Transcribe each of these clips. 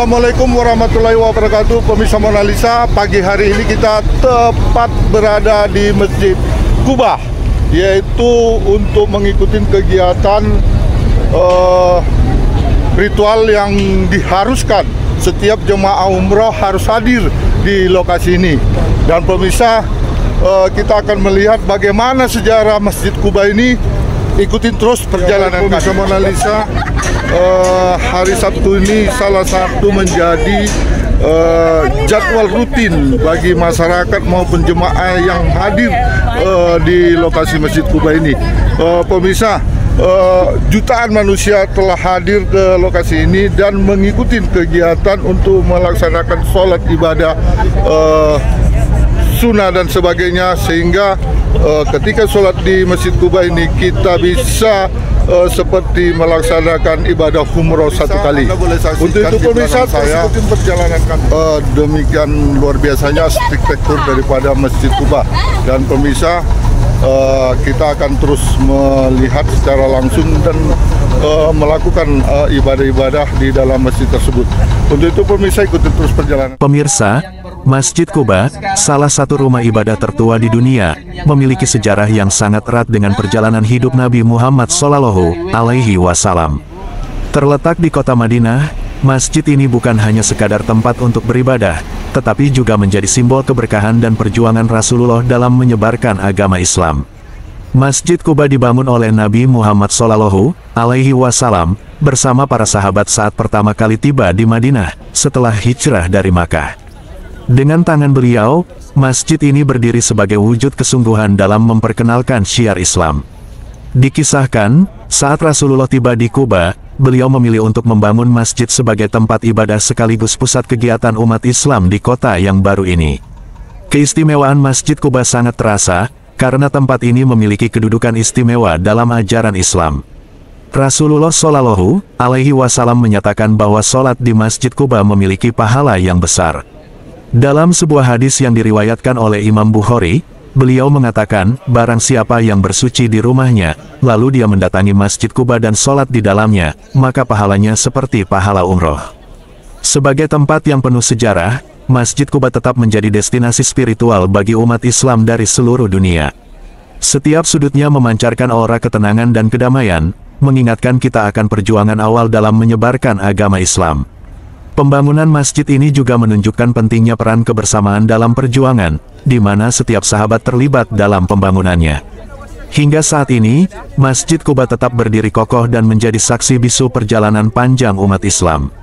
Assalamualaikum warahmatullahi wabarakatuh. Pemirsa Mona Lisa, pagi hari ini kita tepat berada di Masjid Quba, yaitu untuk mengikuti kegiatan ritual yang diharuskan setiap jemaah umroh harus hadir di lokasi ini. Dan pemirsa, kita akan melihat bagaimana sejarah Masjid Quba ini. Ikutin terus perjalanan pemirsa Mona Lisa. Hari Sabtu ini salah satu menjadi jadwal rutin bagi masyarakat maupun jemaah yang hadir di lokasi Masjid Quba ini. Pemirsa, jutaan manusia telah hadir ke lokasi ini dan mengikuti kegiatan untuk melaksanakan sholat ibadah sunnah dan sebagainya, sehingga ketika sholat di Masjid Quba ini kita bisa seperti melaksanakan ibadah umroh satu kali. Untuk itu pemirsa, saya perjalanan demikian luar biasanya arsitektur daripada Masjid Quba. Dan pemirsa, kita akan terus melihat secara langsung dan melakukan ibadah-ibadah di dalam masjid tersebut. Untuk itu pemirsa, ikuti terus perjalanan. Pemirsa, Masjid Quba, salah satu rumah ibadah tertua di dunia, memiliki sejarah yang sangat erat dengan perjalanan hidup Nabi Muhammad SAW. Terletak di kota Madinah, masjid ini bukan hanya sekadar tempat untuk beribadah, tetapi juga menjadi simbol keberkahan dan perjuangan Rasulullah dalam menyebarkan agama Islam. Masjid Quba dibangun oleh Nabi Muhammad SAW bersama para sahabat saat pertama kali tiba di Madinah setelah hijrah dari Makkah. Dengan tangan beliau, masjid ini berdiri sebagai wujud kesungguhan dalam memperkenalkan syiar Islam. Dikisahkan, saat Rasulullah tiba di Quba, beliau memilih untuk membangun masjid sebagai tempat ibadah sekaligus pusat kegiatan umat Islam di kota yang baru ini. Keistimewaan Masjid Quba sangat terasa, karena tempat ini memiliki kedudukan istimewa dalam ajaran Islam. Rasulullah SAW menyatakan bahwa sholat di Masjid Quba memiliki pahala yang besar. Dalam sebuah hadis yang diriwayatkan oleh Imam Bukhari, beliau mengatakan, barang siapa yang bersuci di rumahnya, lalu dia mendatangi Masjid Quba dan sholat di dalamnya, maka pahalanya seperti pahala umroh. Sebagai tempat yang penuh sejarah, Masjid Quba tetap menjadi destinasi spiritual bagi umat Islam dari seluruh dunia. Setiap sudutnya memancarkan aura ketenangan dan kedamaian, mengingatkan kita akan perjuangan awal dalam menyebarkan agama Islam. Pembangunan masjid ini juga menunjukkan pentingnya peran kebersamaan dalam perjuangan, di mana setiap sahabat terlibat dalam pembangunannya. Hingga saat ini, Masjid Quba tetap berdiri kokoh dan menjadi saksi bisu perjalanan panjang umat Islam.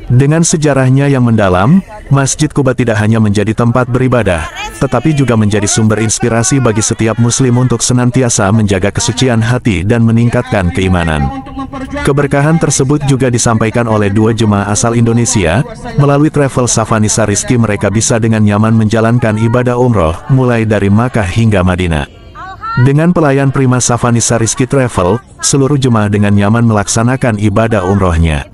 Dengan sejarahnya yang mendalam, Masjid Quba tidak hanya menjadi tempat beribadah, tetapi juga menjadi sumber inspirasi bagi setiap muslim untuk senantiasa menjaga kesucian hati dan meningkatkan keimanan. Keberkahan tersebut juga disampaikan oleh dua jemaah asal Indonesia. Melalui travel Safanisa Rizki, mereka bisa dengan nyaman menjalankan ibadah umroh, mulai dari Makkah hingga Madinah. Dengan pelayan prima Safanisa Rizki Travel, seluruh jemaah dengan nyaman melaksanakan ibadah umrohnya.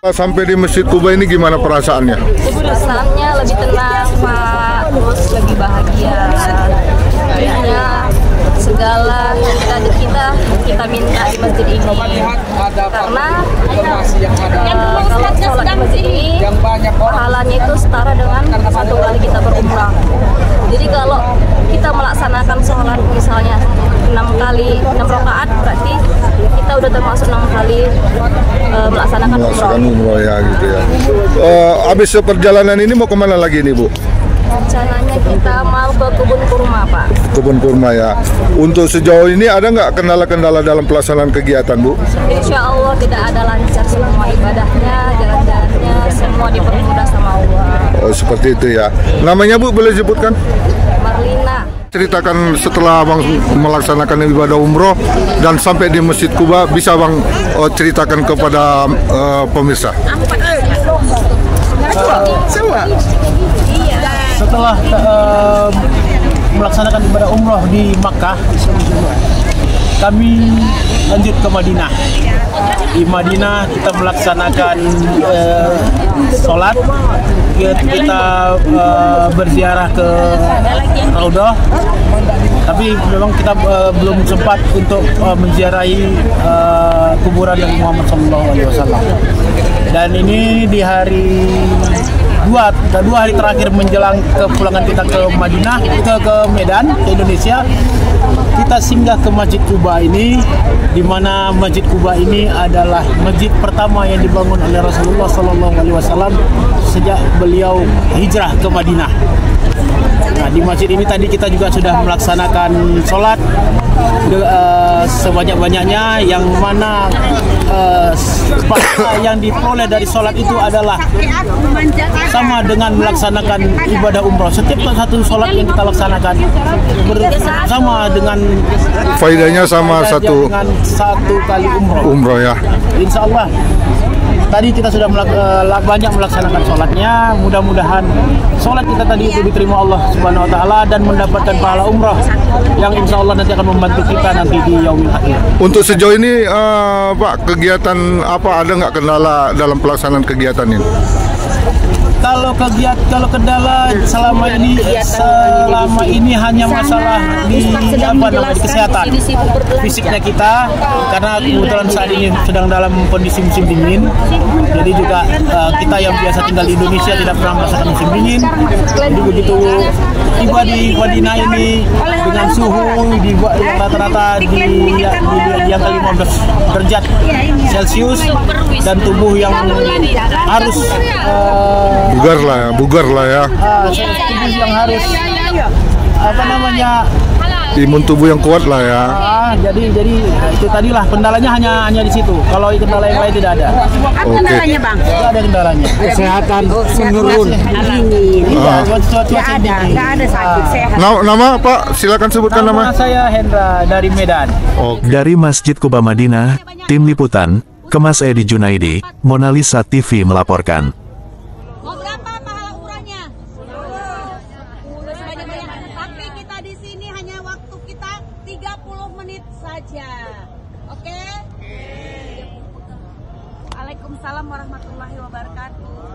Sampai di Masjid Quba ini gimana perasaannya? Perasaannya lebih tenang, Pak, terus lebih bahagia. Kayaknya segala kita minta di masjid ini, karena kalau sholat di masjid ini pahalanya itu setara dengan satu kali kita berumrah. Jadi kalau kita melaksanakan sholat misalnya 6 rakaat, berarti kita udah termasuk 6 kali melaksanakan umroh ya, gitu ya. Habis perjalanan ini mau kemana lagi nih, Bu? Rencananya kita mau ke kebun kurma, Pak. Kebun kurma ya. Untuk sejauh ini ada nggak kendala-kendala dalam pelaksanaan kegiatan, Bu? Insya Allah tidak ada, lancar semua ibadahnya, jalan-jalannya, semua dipermudah sama Allah. Oh, seperti itu ya. Namanya, Bu, boleh sebutkan? Marlina. Ceritakan setelah Bang melaksanakan ibadah umroh dan sampai di Masjid Quba, bisa Bang ceritakan kepada pemirsa. Setelah melaksanakan ibadah umroh di Makkah, kami lanjut ke Madinah. Di Madinah kita melaksanakan sholat, kita berziarah ke Raudhah, Tapi memang kita belum sempat untuk menziarahi kuburan Nabi Muhammad SAW. Dan ini di hari dua hari terakhir menjelang kepulangan kita ke Madinah, kita ke Medan, ke Indonesia. Kita singgah ke Masjid Quba ini, di mana Masjid Quba ini adalah masjid pertama yang dibangun oleh Rasulullah SAW sejak beliau hijrah ke Madinah. Nah, di masjid ini tadi kita juga sudah melaksanakan sholat sebanyak-banyaknya, yang mana pahala yang diperoleh dari sholat itu adalah sama dengan melaksanakan ibadah umroh. Setiap satu sholat yang kita laksanakan sama dengan Faedahnya sama dengan satu kali umroh ya. Insya Allah. Tadi kita sudah banyak melaksanakan sholatnya. Mudah-mudahan sholat kita tadi itu diterima Allah Subhanahu Wa Taala dan mendapatkan pahala umroh yang insya Allah nanti akan membantu kita nanti di yaumil akhir. Untuk sejauh ini Pak, kegiatan apa, ada nggak kendala dalam pelaksanaan kegiatan ini? Kalau kendala selama ini hanya masalah di kesehatan fisiknya kita, karena kebetulan saat ini sedang dalam kondisi musim dingin. Jadi juga kita yang biasa tinggal di Indonesia tidak pernah merasakan musim dingin. Jadi begitu tiba di Madinah ini dengan suhu di rata-rata di angka 15 derajat Celcius dan tubuh yang harus bugar lah ya. Tubuh yang harus imun tubuh yang kuat lah ya. Jadi itu tadilah kendalanya hanya di situ. Kalau kendala yang lain tidak ada. Oke. Bang? Tidak ada kendalanya. Kesehatan menurun. Nggak ada sakit, sehat. Nama Pak, silakan sebutkan nama. Nama saya Hendra dari Medan. Dari Masjid Quba Madinah, Tim Liputan, Kemas Edi Junaidi, Mona Lisa TV melaporkan. Mau berapa pahala ukurannya? Sebanyak-banyak. Tapi kita di sini hanya waktu kita 30 menit saja. Oke? Waalaikumsalam warahmatullahi wabarakatuh.